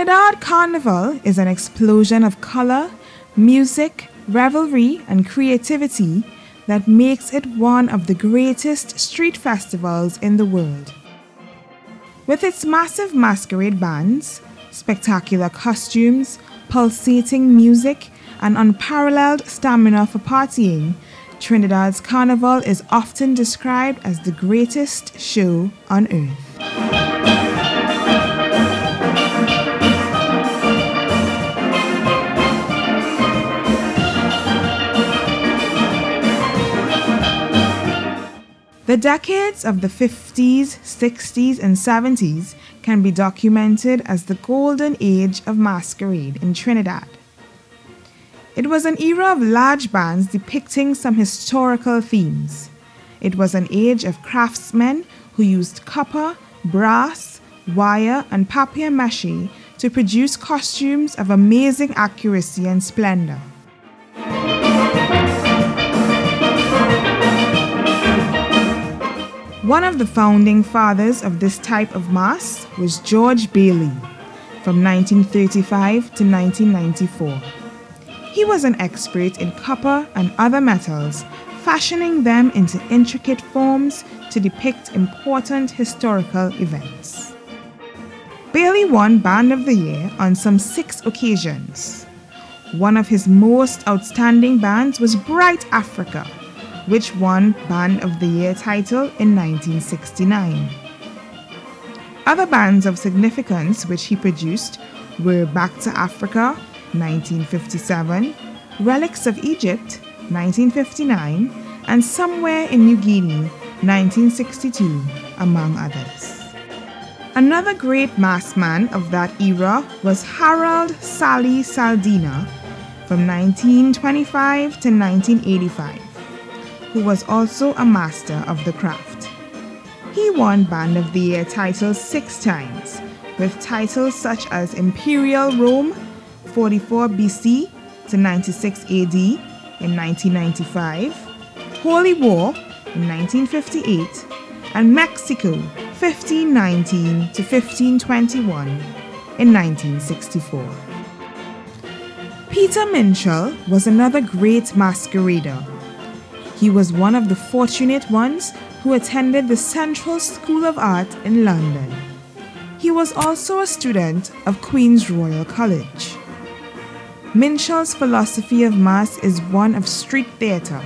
Trinidad Carnival is an explosion of color, music, revelry, and creativity that makes it one of the greatest street festivals in the world. With its massive masquerade bands, spectacular costumes, pulsating music, and unparalleled stamina for partying, Trinidad's Carnival is often described as the greatest show on earth. The decades of the 50s, 60s, and 70s can be documented as the golden age of masquerade in Trinidad. It was an era of large bands depicting some historical themes. It was an age of craftsmen who used copper, brass, wire, and papier-mâché to produce costumes of amazing accuracy and splendor. One of the founding fathers of this type of mask was George Bailey, from 1935 to 1994. He was an expert in copper and other metals, fashioning them into intricate forms to depict important historical events. Bailey won Band of the Year on some 6 occasions. One of his most outstanding bands was Bright Africa, which won Band of the Year title in 1969. Other bands of significance which he produced were Back to Africa, 1957, Relics of Egypt, 1959, and Somewhere in New Guinea, 1962, among others. Another great masked man of that era was Harold Sally Saldina, from 1925 to 1985. Who was also a master of the craft. He won Band of the Year titles 6 times, with titles such as Imperial Rome, 44 BC to 96 AD in 1995, Holy War in 1958, and Mexico, 1519 to 1521 in 1964. Peter Minshall was another great masquerader. He was one of the fortunate ones who attended the Central School of Art in London. He was also a student of Queen's Royal College. Minshall's philosophy of mask is one of street theatre.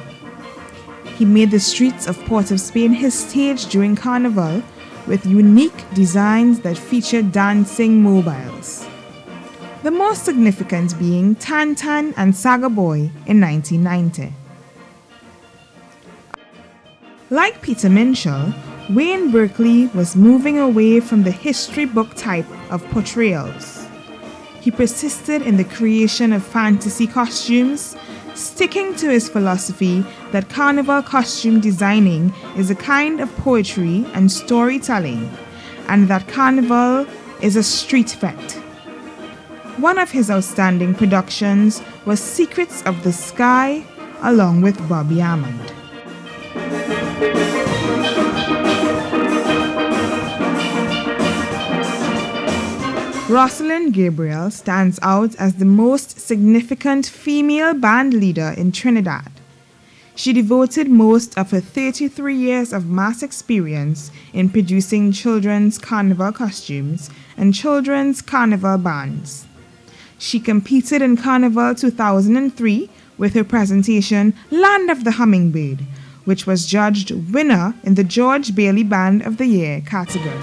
He made the streets of Port of Spain his stage during Carnival with unique designs that featured dancing mobiles. The most significant being Tan Tan and Saga Boy in 1990. Like Peter Minshall, Wayne Berkeley was moving away from the history book type of portrayals. He persisted in the creation of fantasy costumes, sticking to his philosophy that carnival costume designing is a kind of poetry and storytelling, and that carnival is a street fete. One of his outstanding productions was Secrets of the Sky, along with Bobby Hammond. Rosalind Gabriel stands out as the most significant female band leader in Trinidad. She devoted most of her 33 years of mass experience in producing children's carnival costumes and children's carnival bands. She competed in Carnival 2003 with her presentation Land of the Hummingbird, which was judged winner in the George Bailey Band of the Year category.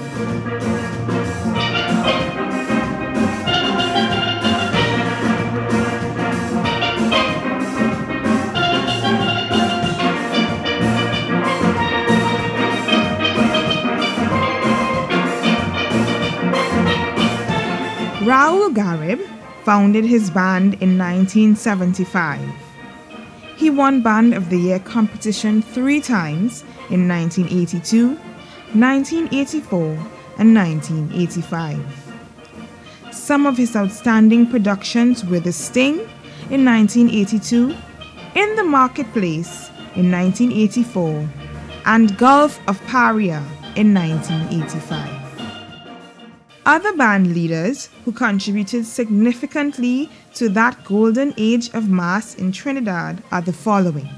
Raoul Garib founded his band in 1975. He won Band of the Year competition 3 times in 1982, 1984, and 1985. Some of his outstanding productions were The Sting in 1982, In the Marketplace in 1984, and Gulf of Paria in 1985. Other band leaders who contributed significantly to that golden age of mass in Trinidad are the following: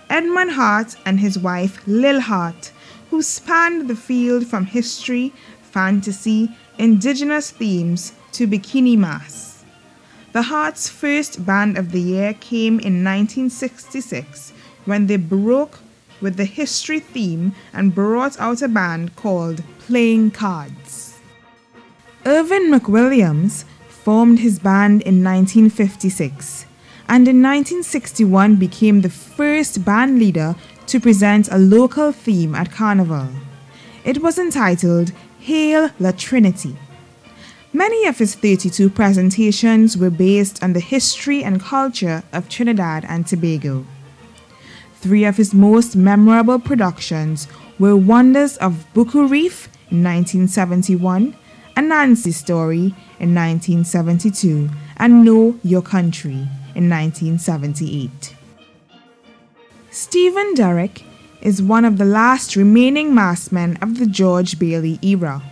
Edmund Hart and his wife Lil Hart, who spanned the field from history, fantasy, indigenous themes to bikini mass. The Harts' first band of the year came in 1966 when they broke with the history theme and brought out a band called Playing Cards. Irvin McWilliams formed his band in 1956 and in 1961 became the first band leader to present a local theme at Carnival. It was entitled Hail La Trinity. Many of his 32 presentations were based on the history and culture of Trinidad and Tobago. 3 of his most memorable productions were Wonders of Buku Reef in 1971, Anansi Story in 1972, and Know Your Country in 1978. Stephen Derrick is one of the last remaining massmen of the George Bailey era.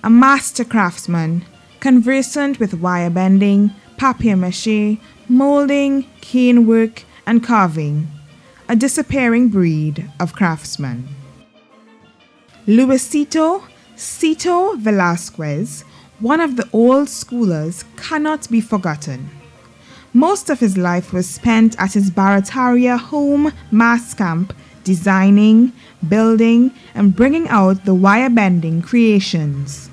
A master craftsman, conversant with wire bending, papier-mâché, molding, cane work, and carving, a disappearing breed of craftsmen. Luisito Cito Velasquez, one of the old schoolers, cannot be forgotten. Most of his life was spent at his Barataria home mass camp, designing, building, and bringing out the wire-bending creations.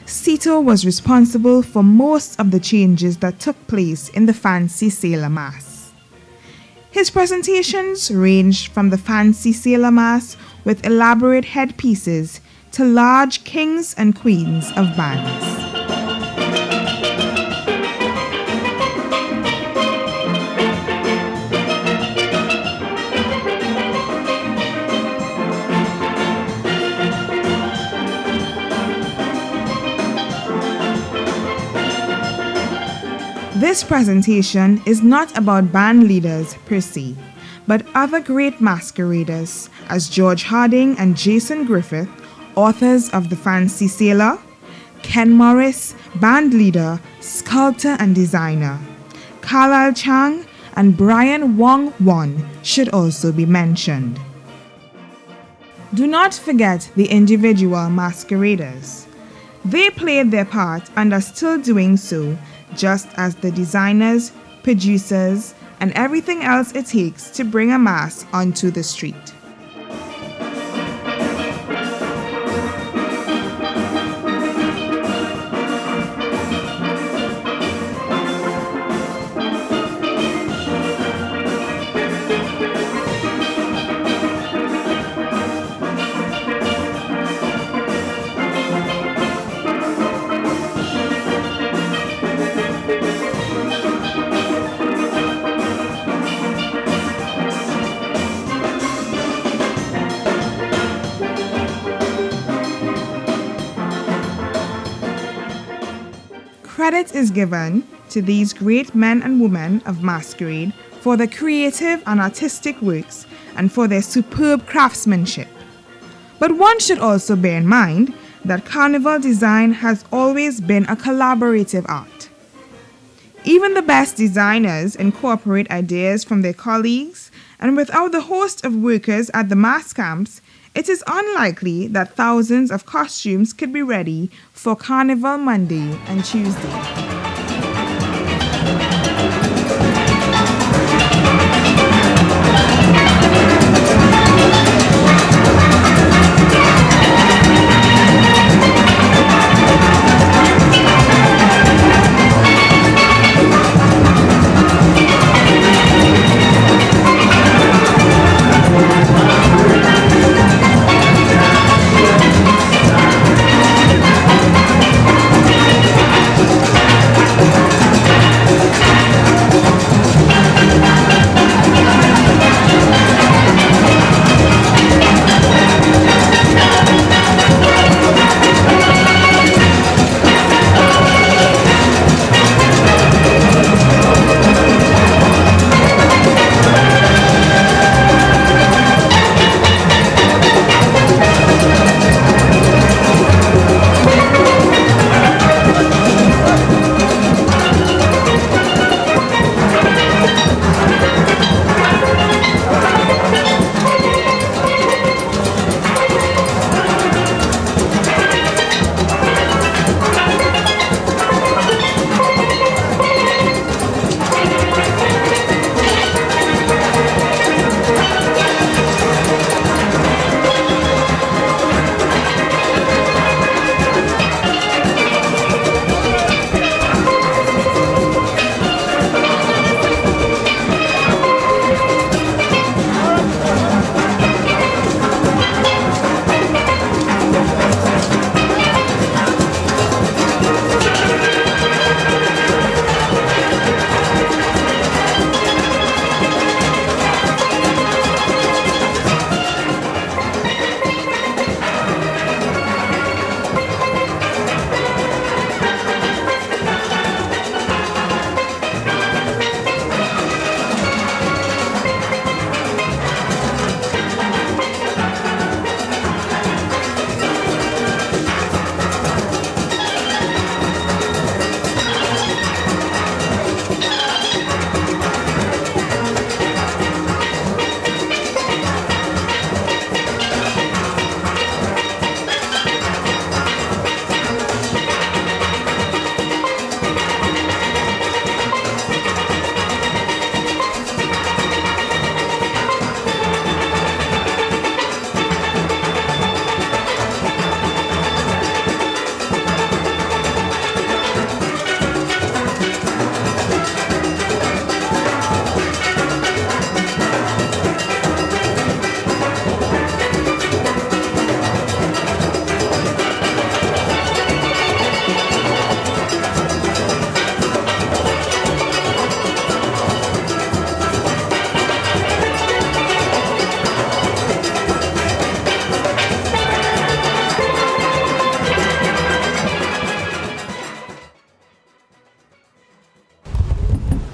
Cito was responsible for most of the changes that took place in the fancy sailor mass. His presentations ranged from the fancy sailor mass with elaborate headpieces to large kings and queens of bands. This presentation is not about band leaders per se, but other great masqueraders as George Harding and Jason Griffith, authors of The Fancy Sailor, Ken Morris, band leader, sculptor and designer, Carlyle Chang, and Brian Wong Won should also be mentioned. Do not forget the individual masqueraders. They played their part and are still doing so, just as the designers, producers, and everything else it takes to bring a mass onto the street. Credit is given to these great men and women of masquerade for their creative and artistic works and for their superb craftsmanship. But one should also bear in mind that carnival design has always been a collaborative art. Even the best designers incorporate ideas from their colleagues, and without the host of workers at the mass camps, it is unlikely that thousands of costumes could be ready for Carnival Monday and Tuesday.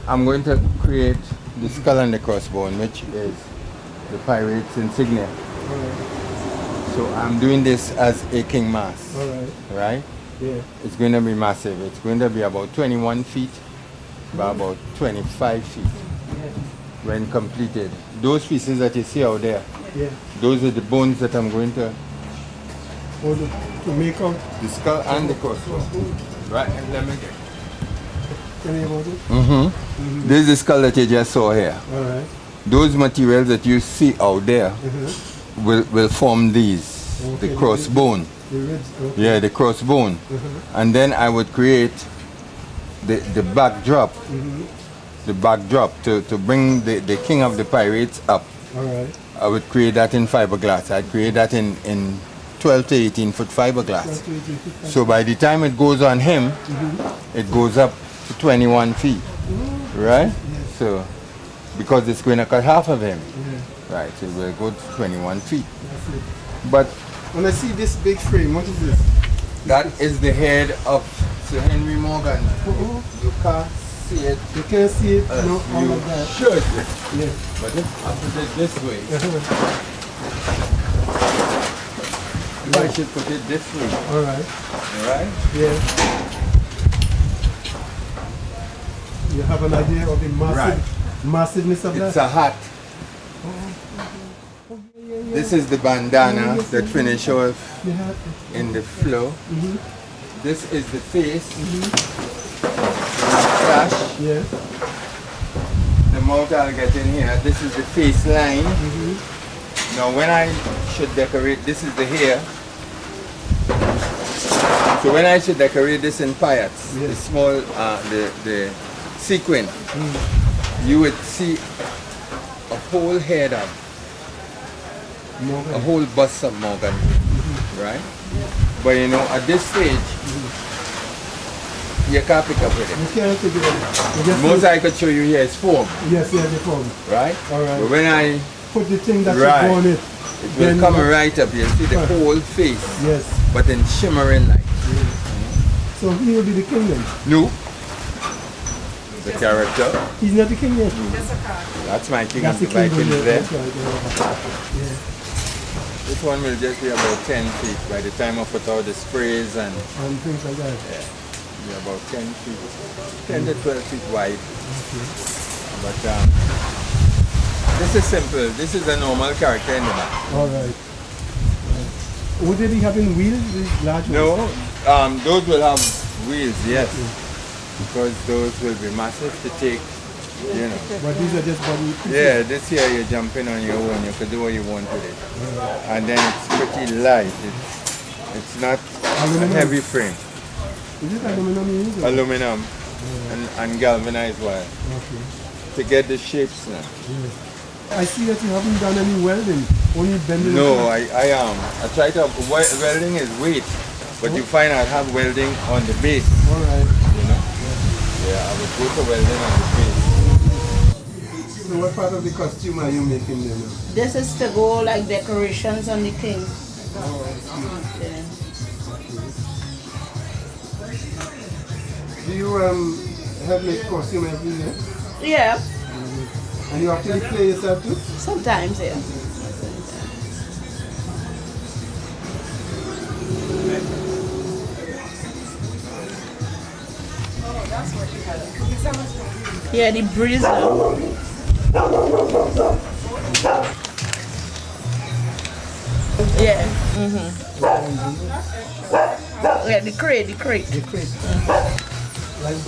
I'm going to create the skull and the crossbone, which is the pirate's insignia. So I'm doing this as a king mask. Right? Yeah. It's going to be massive. It's going to be about 21 feet by about 25 feet when completed. Those pieces that you see out there, those are the bones that I'm going to make out the skull and the crossbone. Right? And let me get. Tell me about it. This is the skull that you just saw here. Alright. Those materials that you see out there will form these, the crossbone. The ribs, Yeah, the crossbone. And then I would create the backdrop. The backdrop to bring the king of the pirates up. Alright. I would create that in fiberglass. I'd create that in 12 to 18 foot fiberglass. So by the time it goes on him, it goes up to 21 feet. Right? So, because it's going to cut half of him. Right, so it will go to 21 feet. But when I see this big frame, what is this? that is the head of Sir Henry Morgan. You can't see it. You can't see it, no, all of that. Should. Yeah. But if I put it this way, I should put it this way. Alright. Alright? Yeah. You have an idea of the massiveness of that? It's a hat. This is the bandana that finish off in the flow. This is the face. Flash. Yeah. The mouth I'll get in here. This is the face line. Now when I should decorate, this is the hair. So when I should decorate this in pilots, the small, the sequin, you would see a whole head of a whole bust of Morgan, right? But you know, at this stage, you can't pick up with it. You can't pick it up. Most I could show you here is foam. Yes, the foam. Right? Alright. But when I put the thing that you go on it, it will come right up. You'll see the whole face. Yes. But in shimmering light. So he will be the king then? No. The character. He's not the king yet? That's my king That's of the king Vikings there. Yeah. This one will just be about 10 feet by the time I put out the sprays and things like that. Yeah. Be about 10 feet. 10 to 12 feet wide. But this is simple. This is a normal character in the back. Alright. Would they be having wheels, these large ones? No, those will have wheels, yes. Because those will be massive to take, you know. But these are just body pieces? Yeah, this here you're jumping on your own. You can do what you want with it. And then it's pretty light. It's not a heavy frame. Is it aluminum you use? Aluminum and galvanized wire. To get the shapes now. I see that you haven't done any welding, only bending. No, I try to, welding is weight, but you find I have welding on the base. Alright. You know? Yeah, I would go to welding on the base. So what part of the costume are you making then? This is to go like decorations on the king. Do you have make costume every year? Yeah. And you actually play yourself too? Sometimes, yeah. Yeah, the breeze now. Yeah. Yeah, the crate. Like,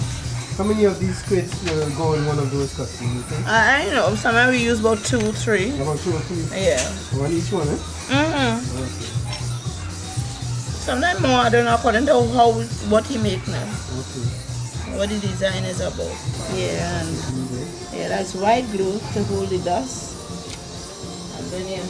how many of these crates go in one of those costumes, you think? I know. Sometimes we use about 2 or 3. About 2 or 3? Yeah. One each one, eh? Okay. Sometimes more, I don't know, according to what he make now. What the design is about. Yeah, and yeah, that's white glue to hold the dust. And then yeah.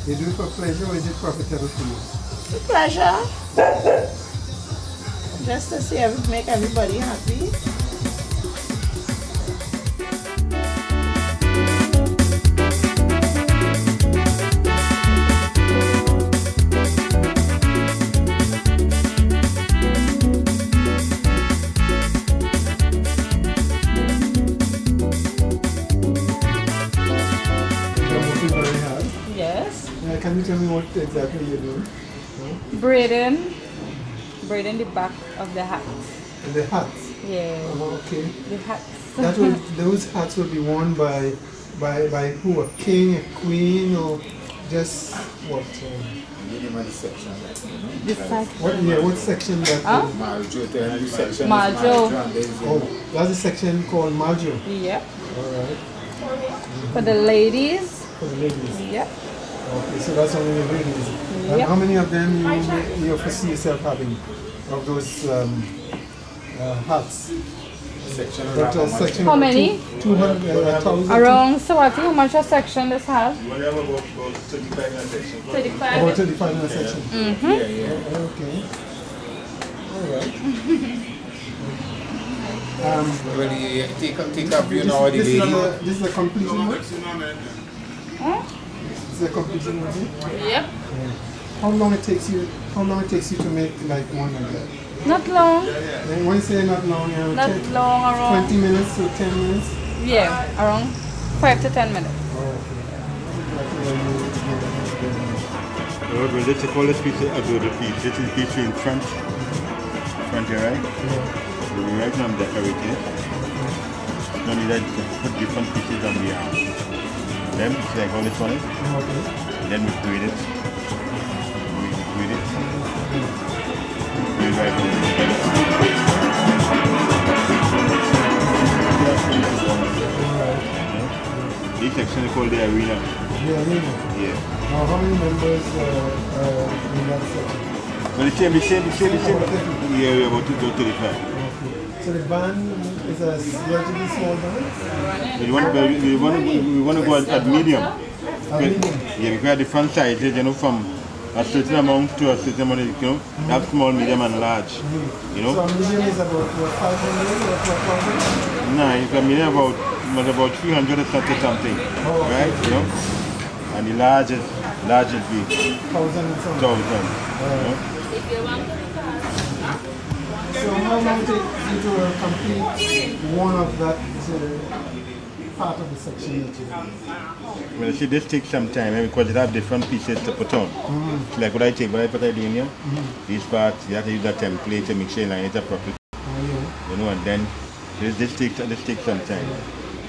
You do it for pleasure or is it profitable for you? Pleasure. Just to see make everybody happy. you tell me what exactly you're doing? Braiding the back of the hat. The hats? Yeah. Oh, okay. The hats. Those hats will be worn by who? A king, a queen, or just what? Section. This side. What section that? Section. Maljo. Oh, that's a section called Maljo. Yep. Alright. For the ladies. For the ladies. Yep. Okay, so that's only the ladies. And Yep. how many of them you foresee yourself having of those hats? Section. Section How many? 200,000. Around, so I think how much a section this has? We have about 35 in a section. 35. Or 35 in a section. Mm-hmm. Yeah. Okay. Alright. Well, you take a view now of the lady. This is a completion one? Huh? This is a completion one? Yep. How long it takes you to make like one like that? Not long. And when you say not long, Not long, around. 20 minutes to 10 minutes? Yeah, around 5 to 10 minutes. Well, let's call this piece a good piece. This is the piece in front here, right? Yeah. We'll be right now decorated. Not only that, put different pieces on the arm. Then it's like all this on it. Okay. Then we braid it. We braid it. Braid right on the This section is called the arena. The arena? Yeah. Now how many members in that section? Well, the same. Yeah, we're about to go to the fair. Okay. So the band is a relatively small band? We want to go at medium. Medium? Yeah, because at the front side, you know, from a certain amount to a certain amount, you know, have small, medium, and large. You know? So a medium is about what, 500 or 400? No, it's a medium about 300 or something. Oh, okay. Right? You know? And the largest be 1,000 and something? 1,000. You know? So how long it takes you to complete one of that part of the section that you do? Well, see, this takes some time because it have different pieces to put on. Like what I put it in here, these parts, you have to use that template to make sure you line it up properly. You know, and then this takes some time.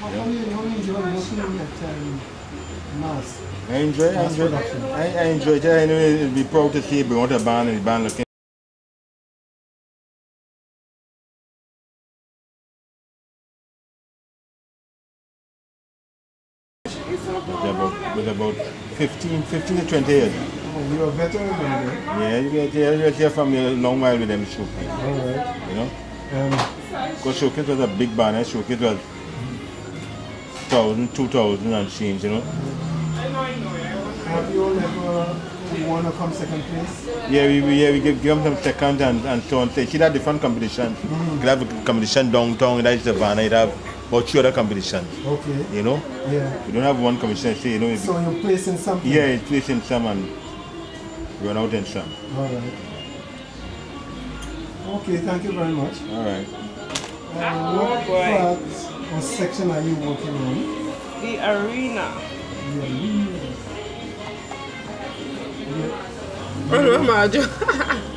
How do you enjoy working at mass? I enjoy it. I enjoy it. I know it'll be proud to see we want a band and the band looking. With about 15 to 20 years. Oh, you're a veteran member? Yeah, you get here from a long while with them showcase. Alright. You know? Because showcase was a big band, showcase was 1,000, 2,000 and change, you know? Have you all ever won or come second place? Yeah, we give them some second and so on. See that different competition. You have a competition downtown, that's the van, you have about 2 other competitions. Okay. You know? Yeah. You don't have one competition, say, you know. So you're placing something? Yeah, it's placing some and run out in some. Alright. Okay, thank you very much. Alright. What part or section are you working on? The arena. The arena.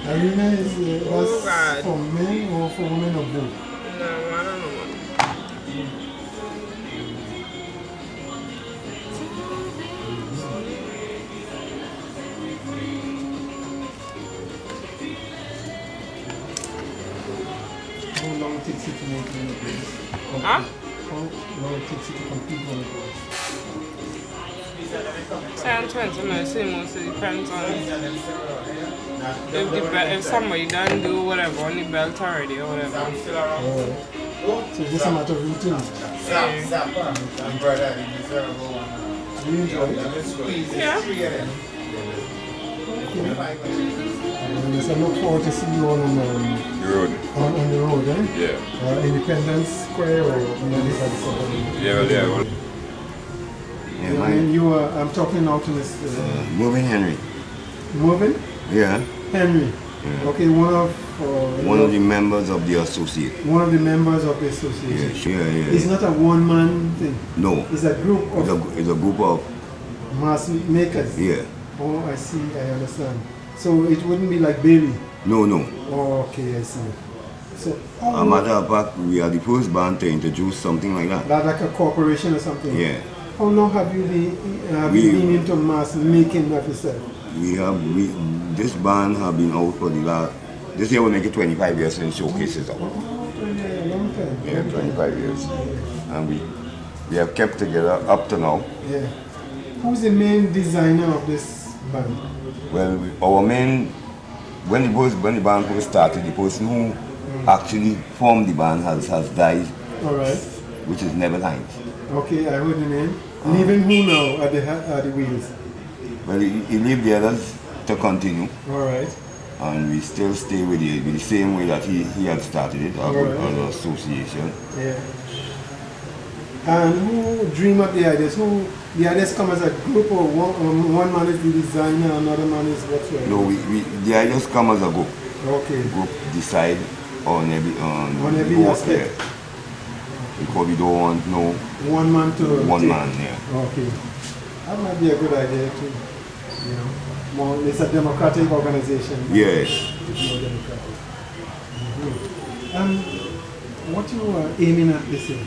Arena is that's for men or for women or both? No, I don't know. How long it takes you to make one of these? Huh? How long it takes you to complete one of those? 10, 20 minutes, it mostly depends on if somebody done do whatever on the belt already or whatever. Alright. So just a matter of routine. Do you enjoy it? Yeah. So I look forward to see you all on the road. On the road, eh? Yeah. Independence Square or Yeah. And you are, I'm talking now to this... Moving Henry. Moving? Yeah. Henry. Yeah. Okay, one of the members of the association. One of the members of the association. Yeah. It's not a one-man thing. No. It's a group of... It's a group of... mass makers. Yeah. Oh, I see, I understand. So it wouldn't be like Bailey? No, no. Oh, okay, I see. So, a matter of fact, we are the first band to introduce something like that. That like a corporation or something? Yeah. How long have you been into mass making of yourself? This band have been out for the last, this year will make it 25 years since Showcases out. Oh, yeah, a long time. Yeah, 25 years. And we have kept together up to now. Yeah. Who's the main designer of this band? Well, our main, when the band first started, the person who actually formed the band has died. Alright. Which is Neville Hines. Okay, I heard the name. Leaving who now at the wheels? Well, he left the others to continue. Alright. And we still stay with the same way that he had started it, our association. Yeah. And who dream up the ideas? The ideas come as a group, or one man is the designer, another man is whatsoever? No, the ideas come as a group. Okay. Group decide on every aspect. Yeah. Because we don't want no one man to one man, yeah. Okay. That might be a good idea too. You know, more, it's a democratic organization. Yes. It's more democratic. What you are aiming at this year?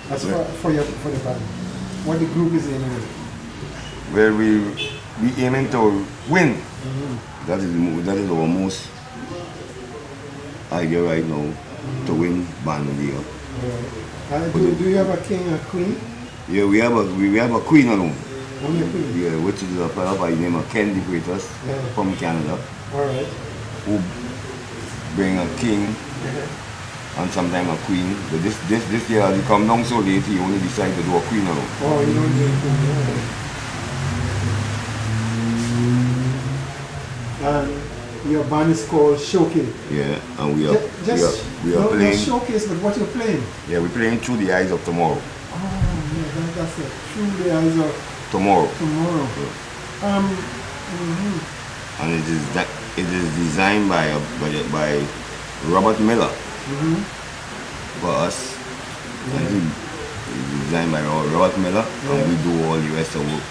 As for the band, what the group is aiming at? Well, we aiming to win. That is our most idea right now, to win band of the year. Do you have a king or queen? Yeah, we have a queen alone. Only a queen? Yeah, which is a fellow by the name of Ken DePretas from Canada. Alright. Who bring a king and sometimes a queen. But this year, as he come down so late, he only decided to do a queen alone. Oh, you don't do a queen, And your band is called Showcase. Yeah, and we are playing. Not Showcase, but what you're playing? Yeah, we're playing Through the Eyes of Tomorrow. Oh, yeah, that's it. Through the Eyes of Tomorrow. Tomorrow. And it is designed by Robert Miller for us. And it's designed by Robert Miller, and we do all the rest of the work.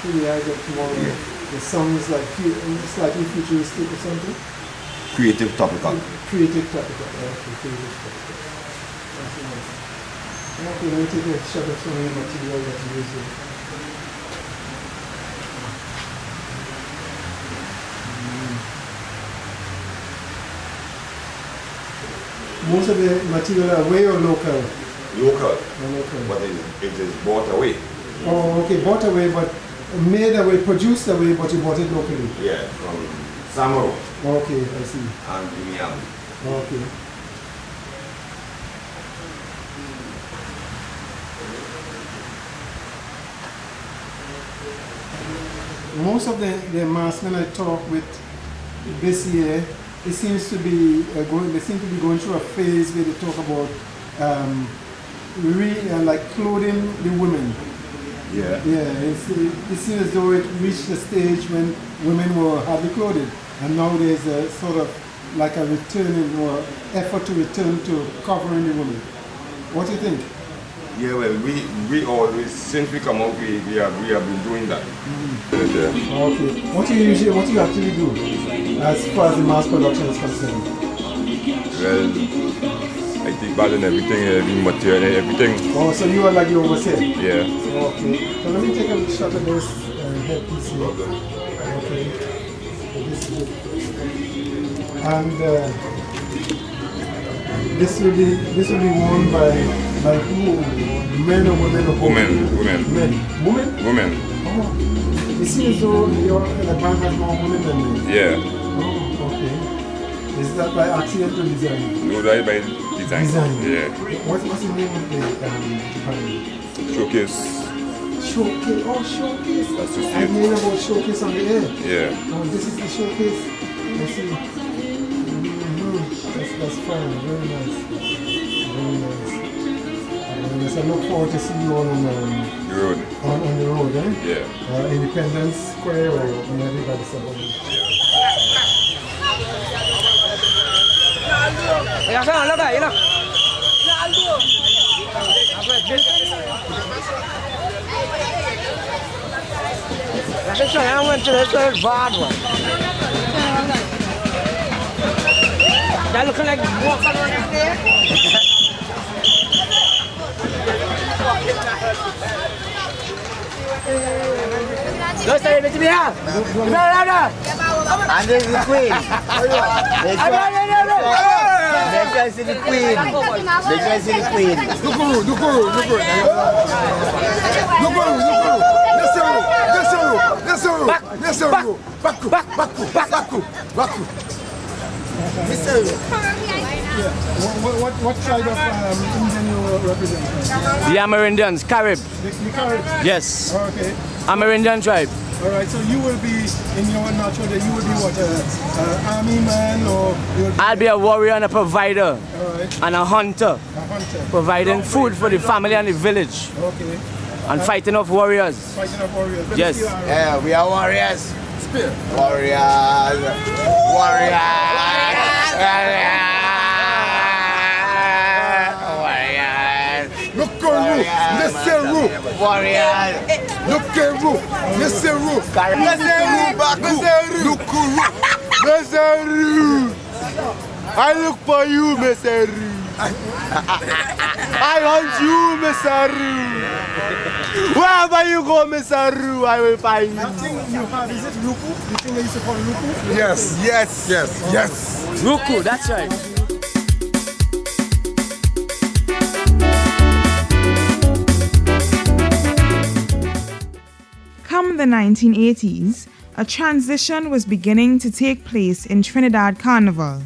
Through the Eyes of Tomorrow. Yeah. The song is like slightly futuristic or something? Creative topical. Creative topical. Okay, creative topical. That's nice. Okay, let me take a shot of some of the material that you're using. Most of the material are away or local? Local. Local. But it is bought away. Oh, okay, bought away, but made away, produced away, but you bought it locally? Yeah, from Samaro. Okay, I see. And Miami. Okay. Most of the masks I talk with this year, it seems to be they seem to be going through a phase where they talk about like clothing the women. Yeah. Yeah, it seems as though it reached a stage when women were hardly clothed, and now there's a sort of like a returning or effort to return to covering the women. What do you think? Yeah, well, we always, since we come out, we have been doing that. Okay. What do you actually do as far as the mass production is concerned? Well, I take part in everything, every material, everything. Oh, so you are like the overseer? Yeah. Okay. So let me take a shot of this headpiece here. Okay. So this is it. And this will be worn by who? Men or women or both? Women. Men. Women? Women. Oh. It seems as though the band has more women than men. Yeah. Oh, okay. Is that by accident or design? No, that by design. Yeah. What's the name of the band? Showcase. Showcase. Oh, Showcase. That's just I heard about Showcase on the air. Yeah. Oh, this is the Showcase. I see. That's fine. Very nice. Very nice. I look forward to seeing you on the road. On the road, eh? Yeah. Independence Square or on everybody's side. This one, I went to this one, bad one. That looking like walking around there. Don't say it to me, huh? And this is the queen. Make sure I see the queen. Make sure I see the queen. What tribe of Indian you represent? The Amerindians, Carib. The Carib? Yes. Okay. Amerindian tribe. All right, so you will be, in your natural day, you will be what, army man or? I'll be a warrior and a provider. All right. And a hunter. A hunter. Providing food for the family and the village. Okay. And fighting off warriors. Fighting off warriors. But yes. Yeah, we are warriors. Spear. Warriors. Look at listen, warriors. Look at listen, I look for you, Mr. I want you, Mr. Wherever you go, Mr. I will find you. I think you have, is it Ruku? You think they used to call it Ruku? Yes, yes, yes, yes. Ruku, that's right. Come the 1980s, a transition was beginning to take place in Trinidad Carnival.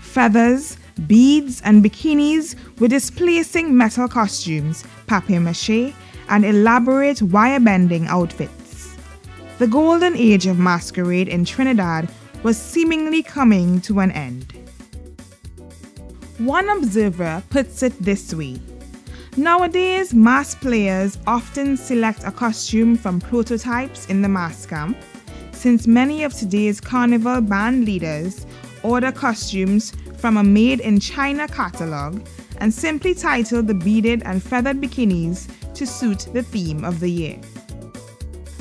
Feathers, beads, and bikinis were displacing metal costumes, papier-mâché, and elaborate wire-bending outfits. The golden age of masquerade in Trinidad was seemingly coming to an end. One observer puts it this way: nowadays, mass players often select a costume from prototypes in the mass camp, since many of today's carnival band leaders order costumes from a made-in-China catalog and simply title the beaded and feathered bikinis to suit the theme of the year.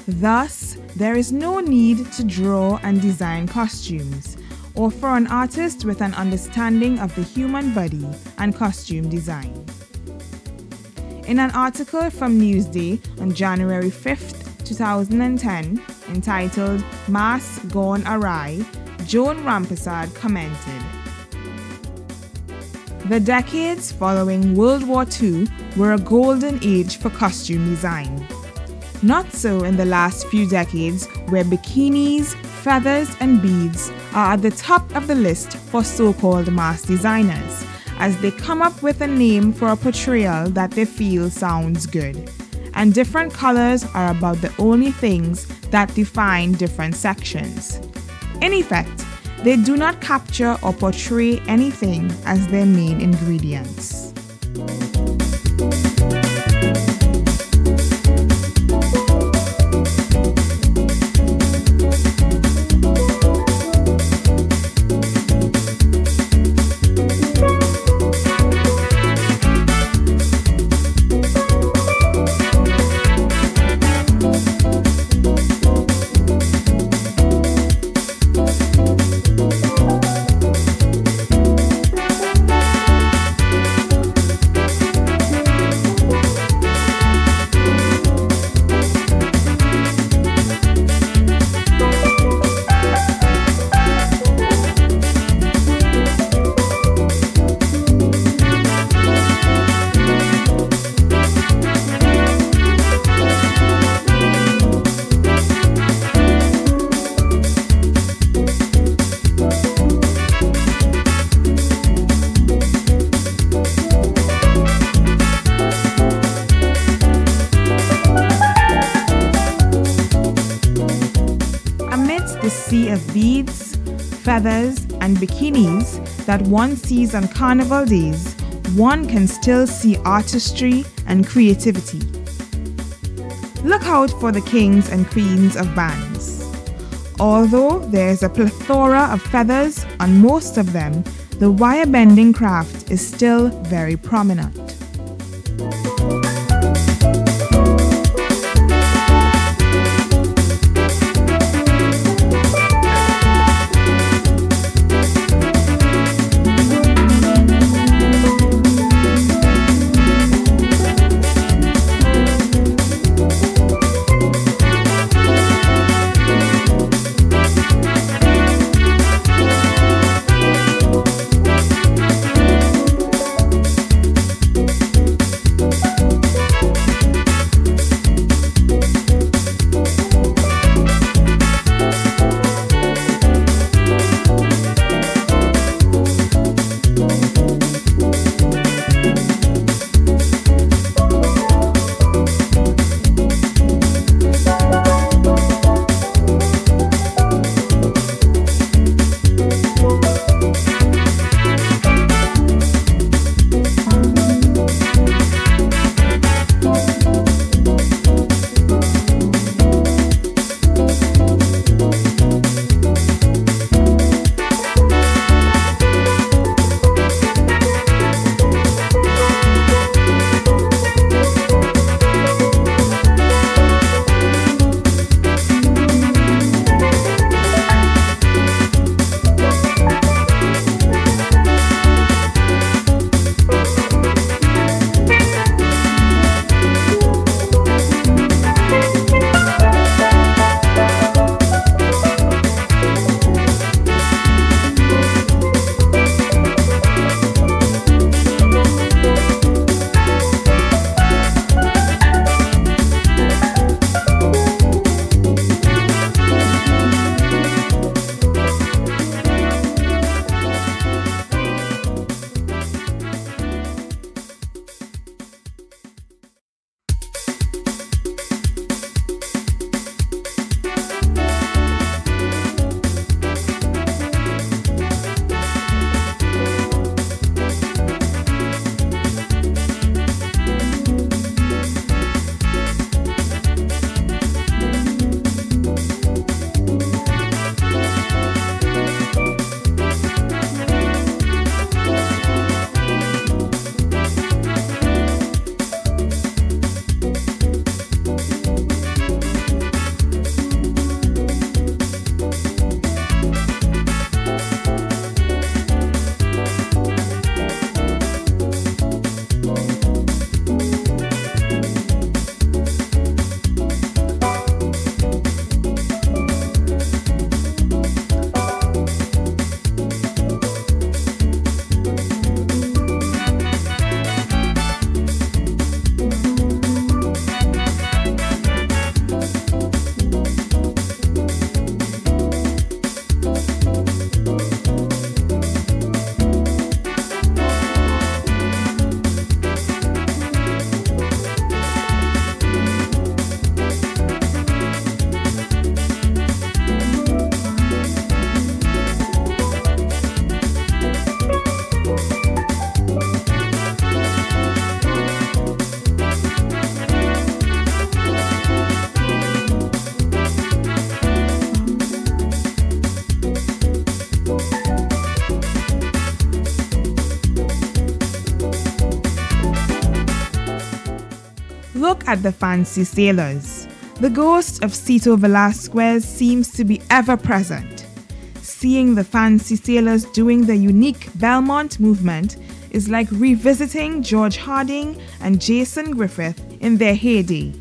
Thus, there is no need to draw and design costumes, or for an artist with an understanding of the human body and costume design. In an article from Newsday on January 5th, 2010, entitled "Mass Gone Awry," Joan Rampersad commented, "The decades following World War II were a golden age for costume design. Not so in the last few decades, where bikinis, feathers, and beads are at the top of the list for so-called mass designers, as they come up with a name for a portrayal that they feel sounds good. And different colors are about the only things that define different sections. In effect, they do not capture or portray anything as their main ingredients." The sea of beads, feathers, and bikinis that one sees on carnival days, one can still see artistry and creativity. Look out for the kings and queens of bands. Although there is a plethora of feathers on most of them, the wire-bending craft is still very prominent. look at the fancy sailors. The ghost of Cito Velasquez seems to be ever present. Seeing the fancy sailors doing the unique Belmont movement is like revisiting George Harding and Jason Griffith in their heyday.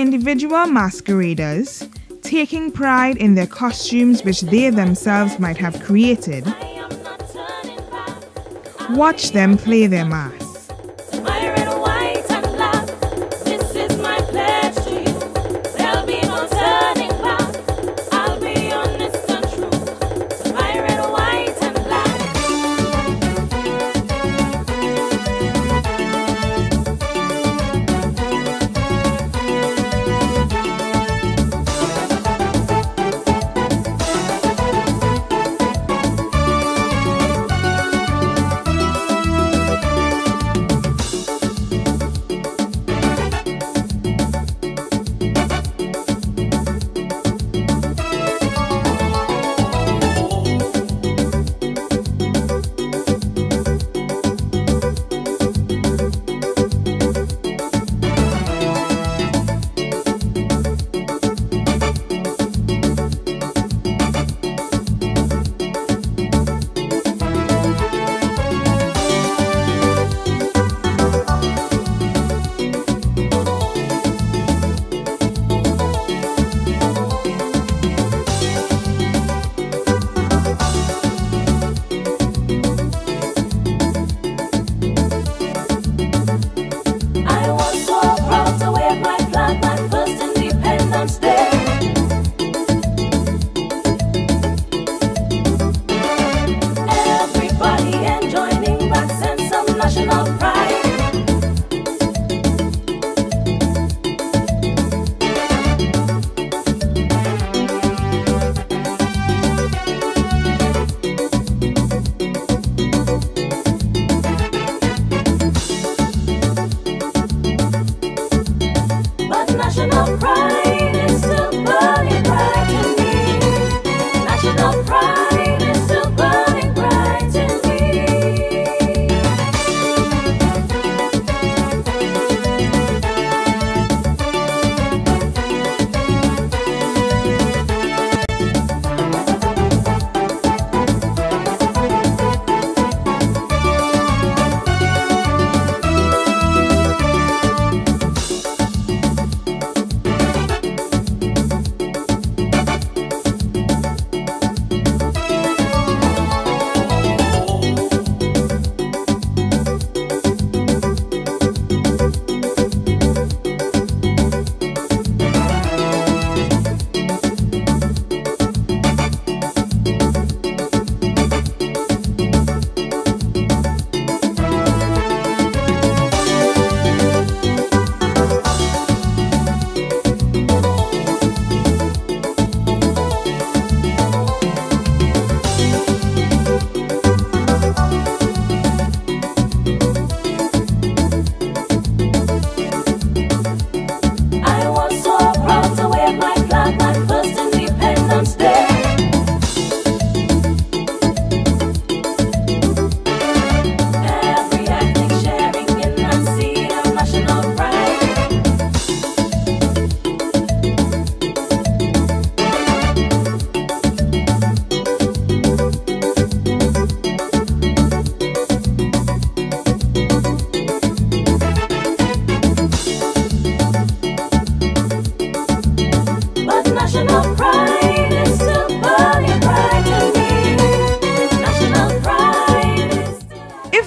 individual masqueraders, taking pride in their costumes which they themselves might have created, watch them play their mask.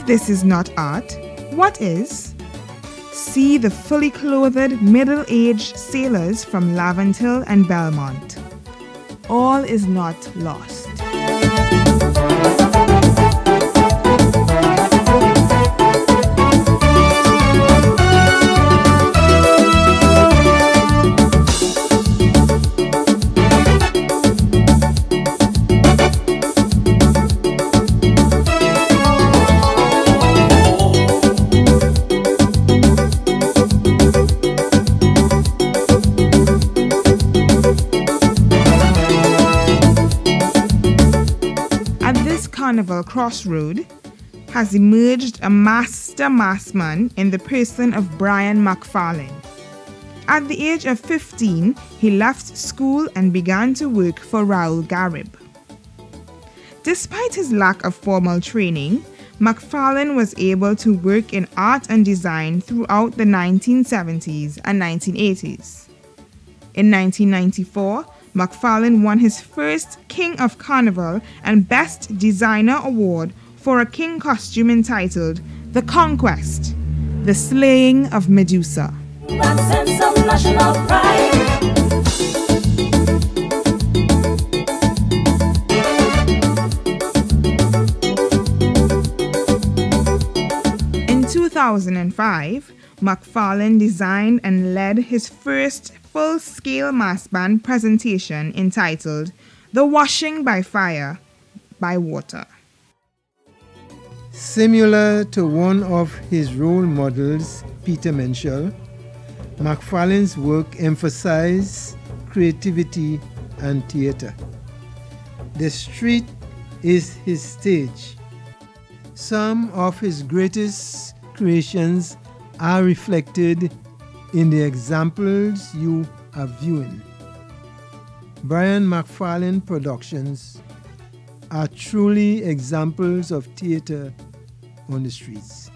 This is not art. What is? See the fully clothed, middle-aged sailors from Laventille and Belmont. All is not lost. Carnival crossroad has emerged a master massman in the person of Brian MacFarlane. At the age of 15, he left school and began to work for Raoul Garib. Despite his lack of formal training, MacFarlane was able to work in art and design throughout the 1970s and 1980s. In 1994, MacFarlane won his first King of Carnival and Best Designer award for a king costume entitled The Conquest, The Slaying of Medusa. That sense of national pride. In 2005, MacFarlane designed and led his first full-scale mass band presentation entitled The Washing by Fire by Water. Similar to one of his role models, Peter Menschel, MacFarlane's work emphasized creativity and theater. The street is his stage. Some of his greatest creations are reflected in the examples you are viewing. Brian MacFarlane Productions are truly examples of theater on the streets.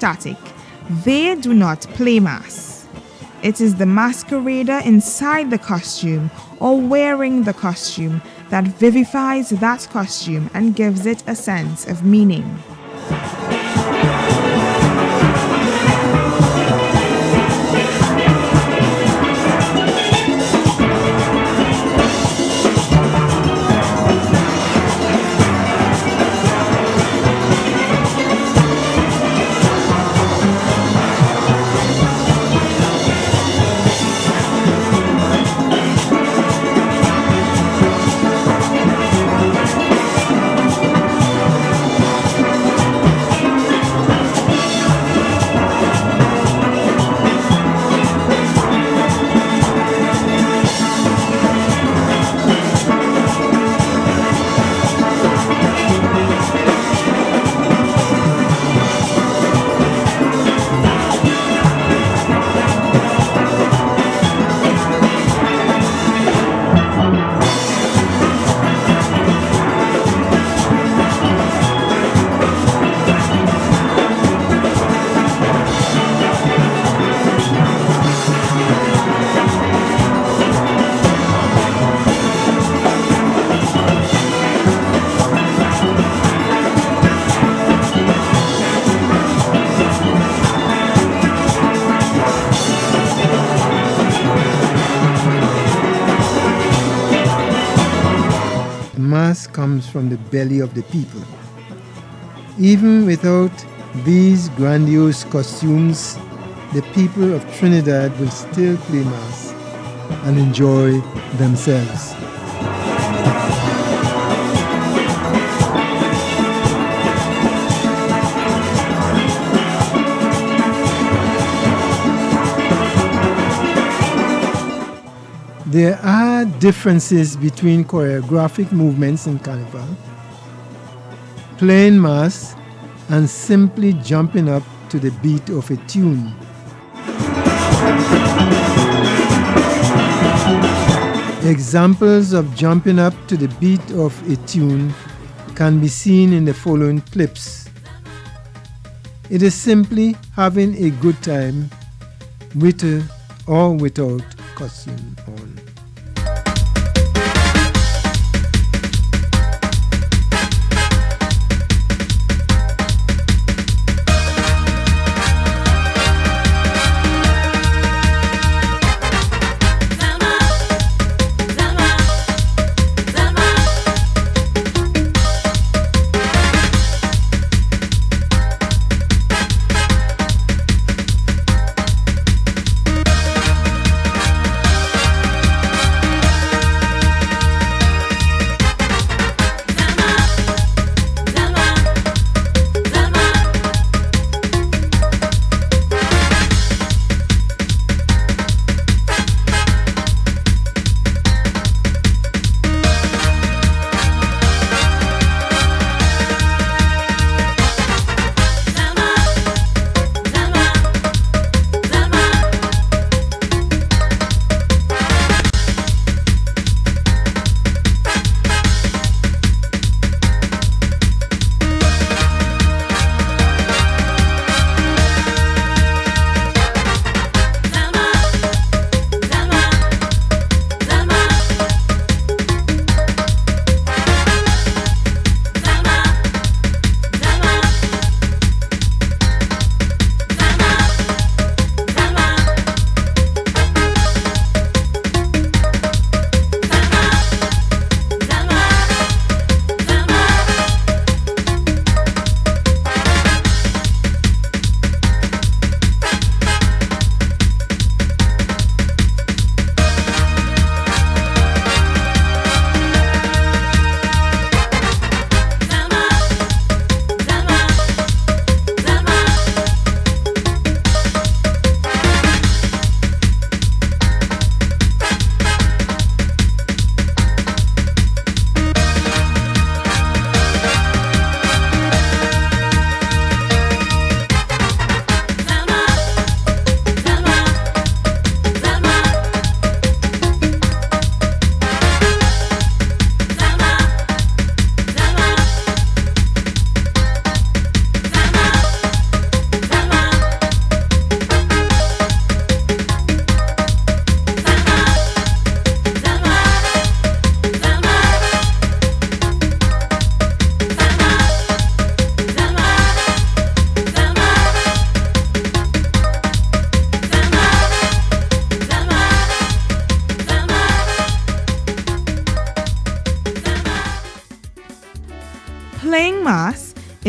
static. They do not play mass. It is the masquerader inside the costume or wearing the costume that vivifies that costume and gives it a sense of meaning. Mass comes from the belly of the people. Even without these grandiose costumes, the people of Trinidad will still play mass and enjoy themselves. There are differences between choreographic movements in Carnival, playing mass, and simply jumping up to the beat of a tune. Examples of jumping up to the beat of a tune can be seen in the following clips. It is simply having a good time with or without costume on.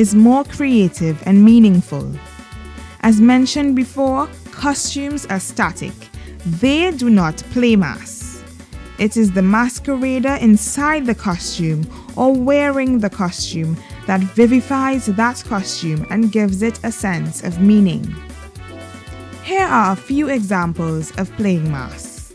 is more creative and meaningful. As mentioned before, costumes are static. They do not play mass. It is the masquerader inside the costume or wearing the costume that vivifies that costume and gives it a sense of meaning. Here are a few examples of playing mass.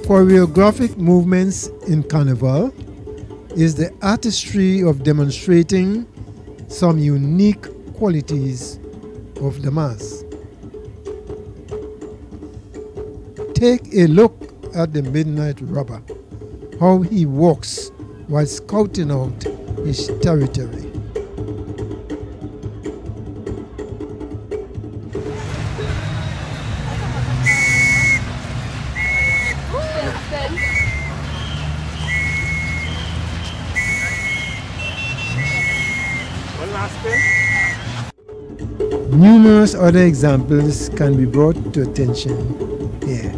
Choreographic movements in Carnival is the artistry of demonstrating some unique qualities of the mass. Take a look at the Midnight Robber, how he walks while scouting out his territory. Numerous other examples can be brought to attention here.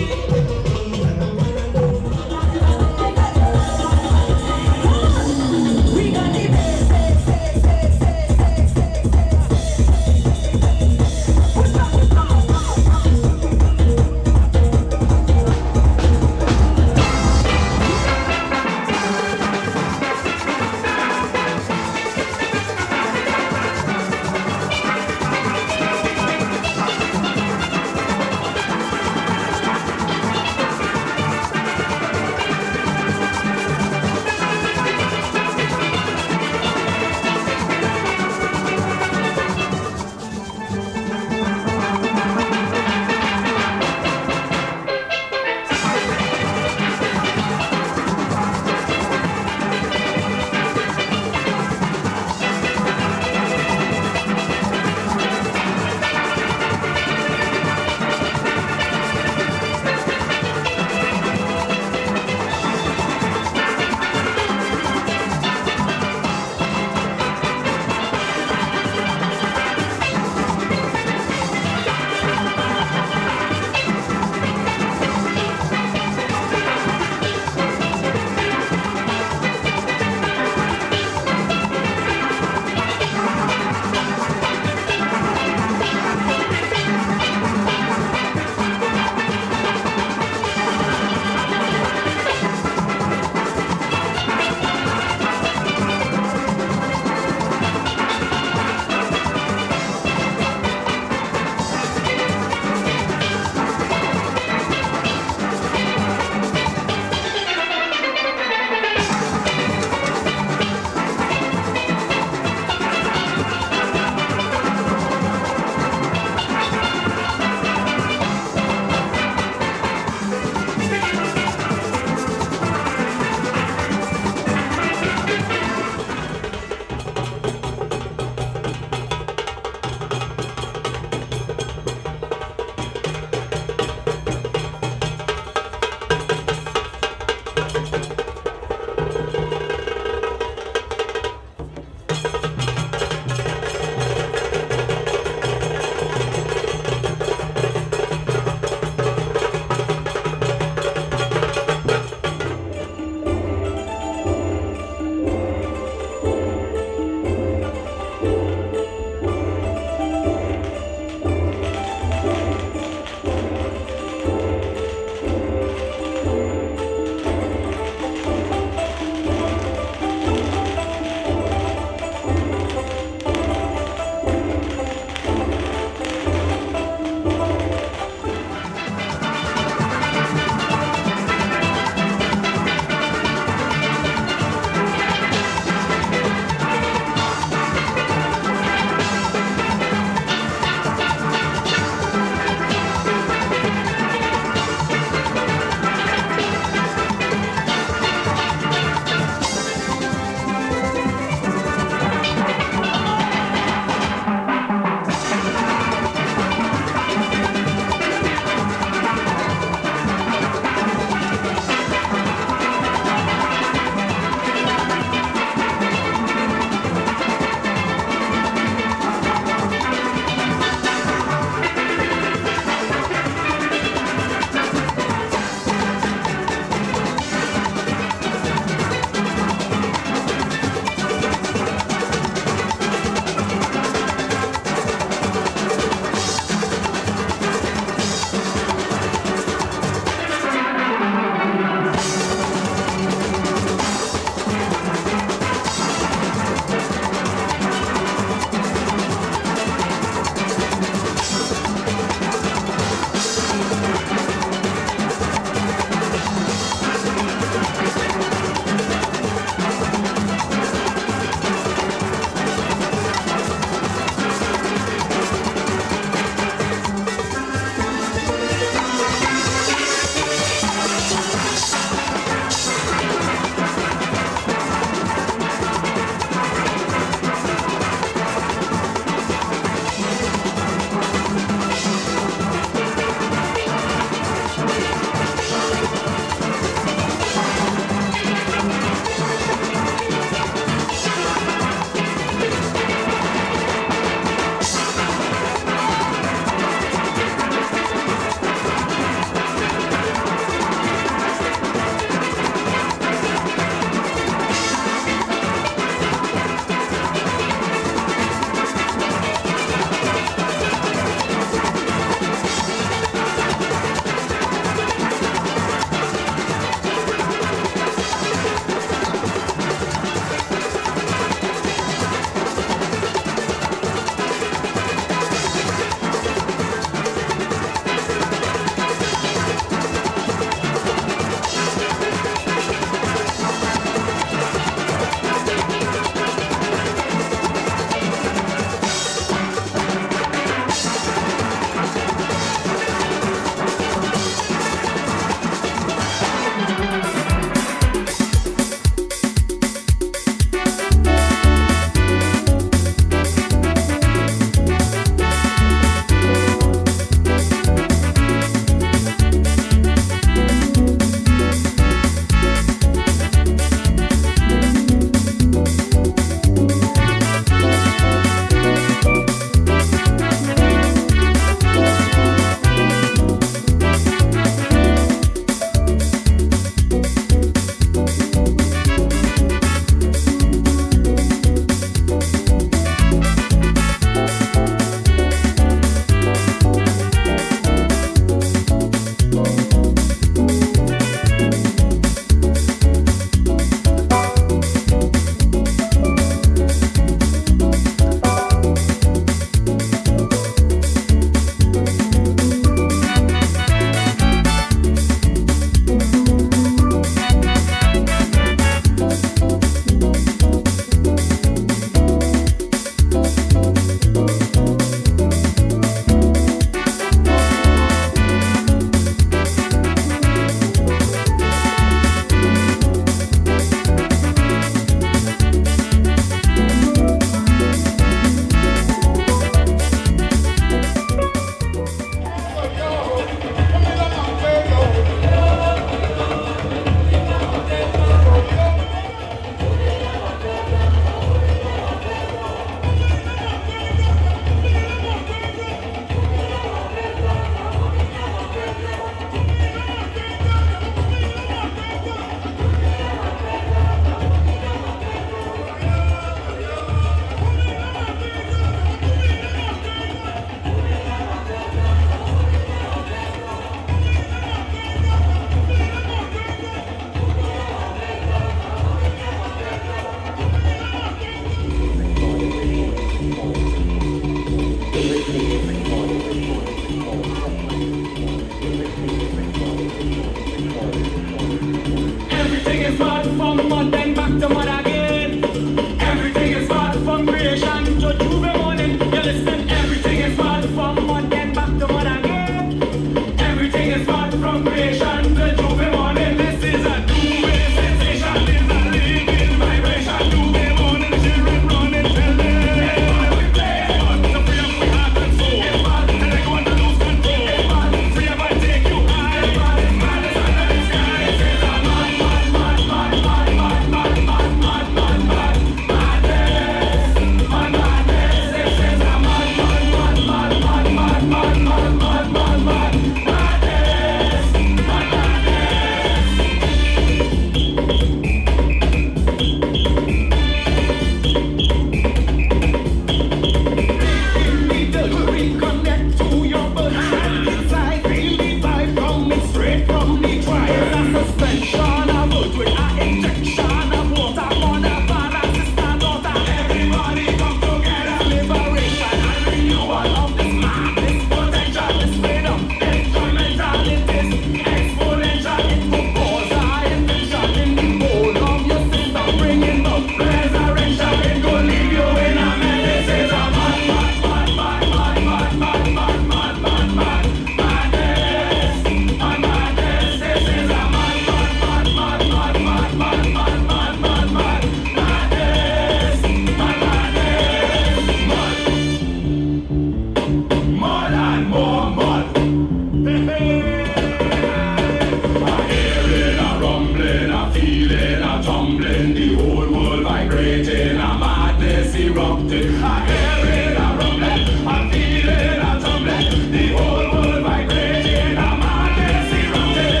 erupted. I hear it a rumbling, I feel it a tumbling. The whole world vibrating, a madness erupted.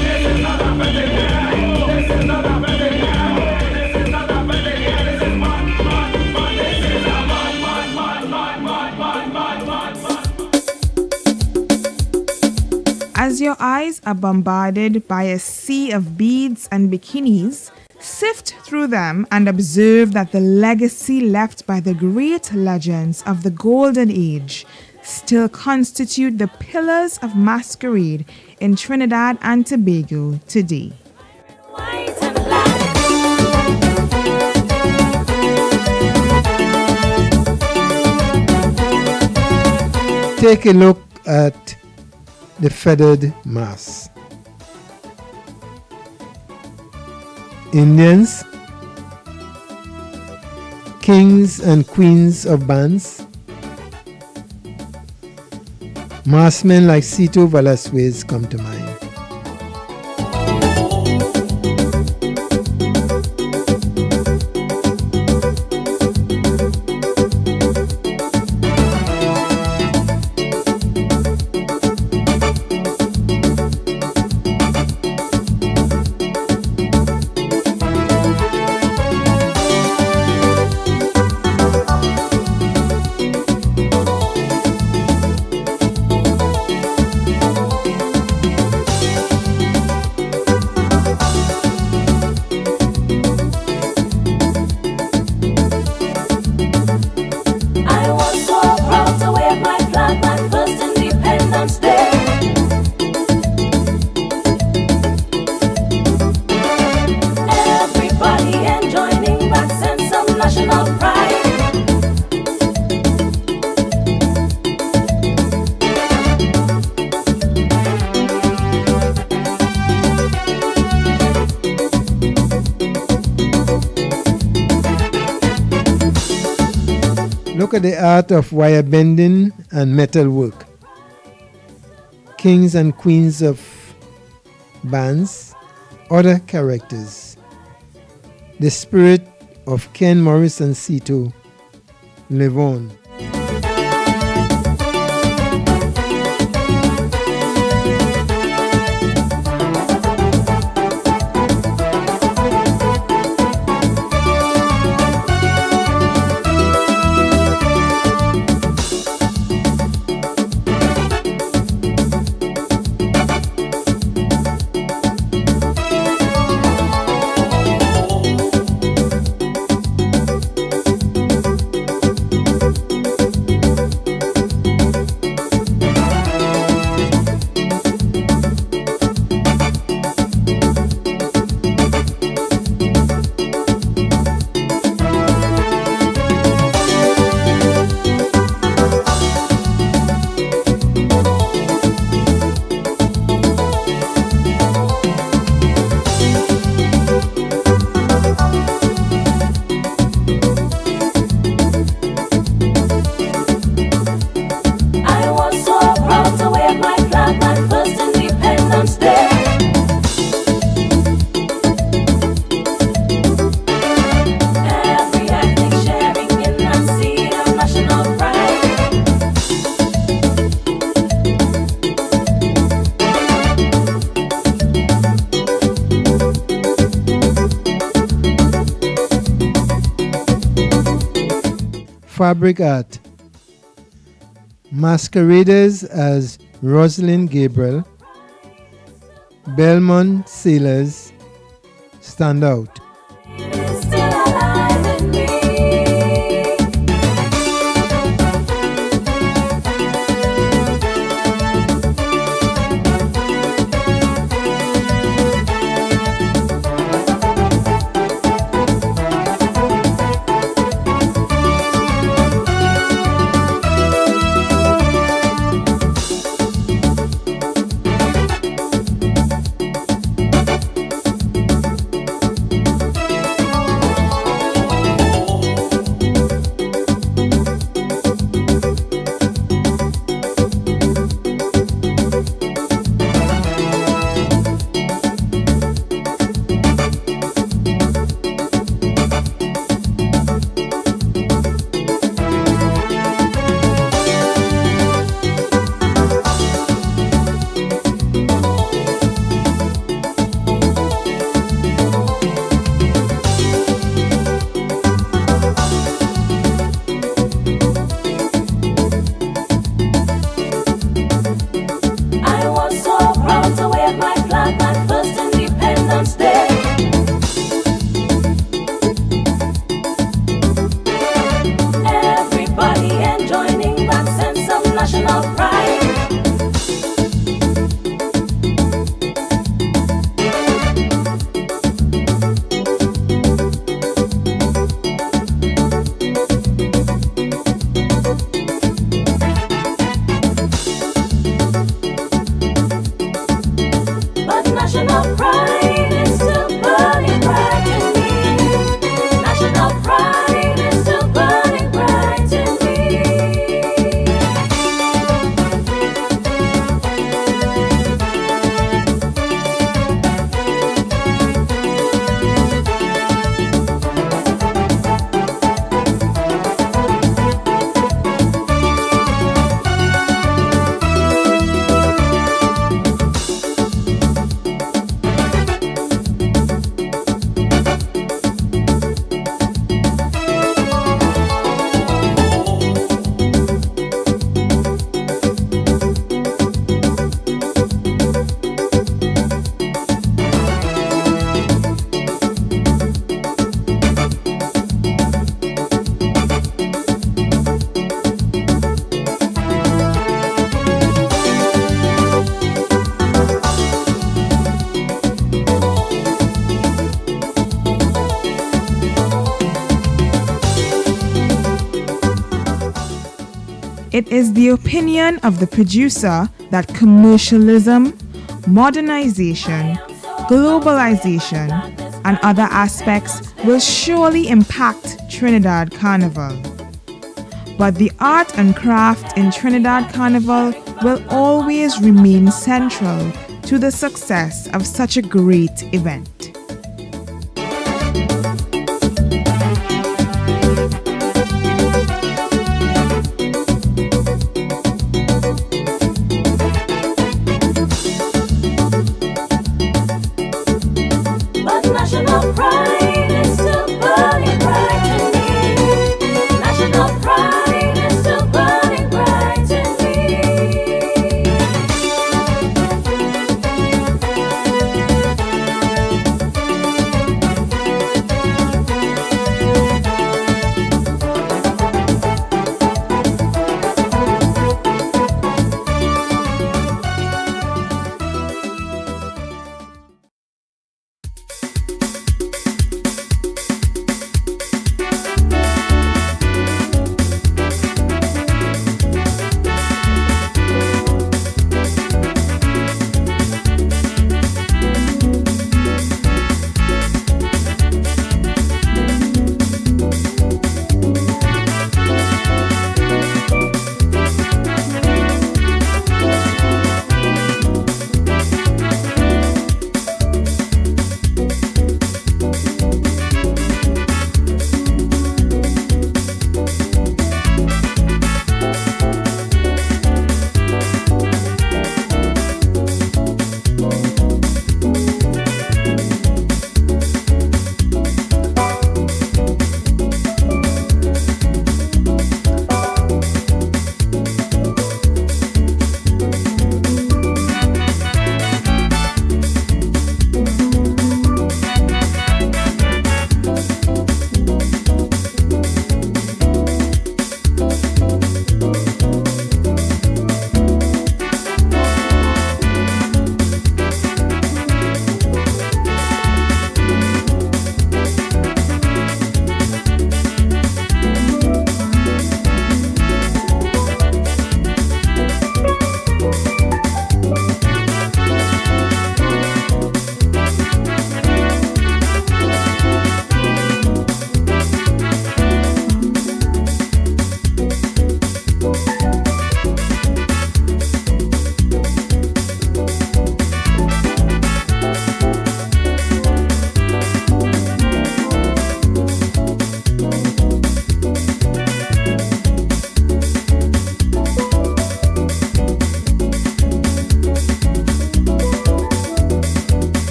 This is not a fetid year. This is not a fetid year. This is not a fetid year. This is mad, mad, mad. This is a mad, mad, mad, mad, mad, mad, mad, mad. As your eyes are bombarded by a sea of beads and bikinis, sift through them and observe that the legacy left by the great legends of the Golden Age still constitute the pillars of masquerade in Trinidad and Tobago today. Take a look at the feathered mask. Indians, kings and queens of bands, maskmen like Cito Velasquez come to mind. Look at the art of wire bending and metal work. Kings and queens of bands, other characters. The spirit of Ken Morris and Cito live on. Fabric art. Masqueraders as Rosalind Gabriel, Belmont sailors stand out. National pride is still burning bright in me. National pride is still burning bright in me. It is the opinion of the producer that commercialism, modernization, globalization, and other aspects will surely impact Trinidad Carnival. But the art and craft in Trinidad Carnival will always remain central to the success of such a great event.